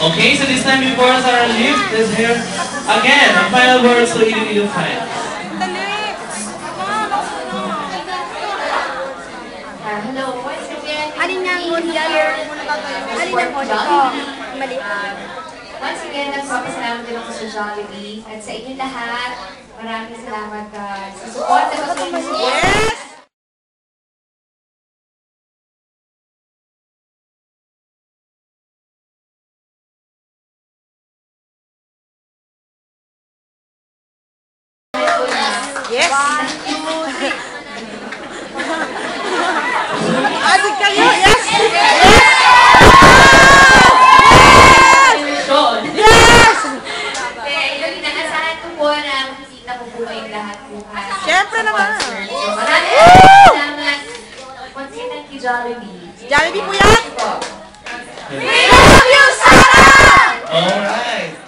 Okay, so this time before Sarah leaves, let's hear again ang final words to Iloilo fans. Hello, once again, Alin nga mo niya? Alin nga mo ito? Mali. Once again, nagpapasalamat din ako sa Jollibee at sa inyo lahat. Maraming salamat sa support na patuloy. Yes! Yes! Asig kayo! Yes! Yes! Inaasahan ko po na makikita ko po kayong lahat bukas. Siyempre naman! Maraming salamat. Once again, thank you, Jollibee. Jollibee po yan! We love you, Sarah! Alright.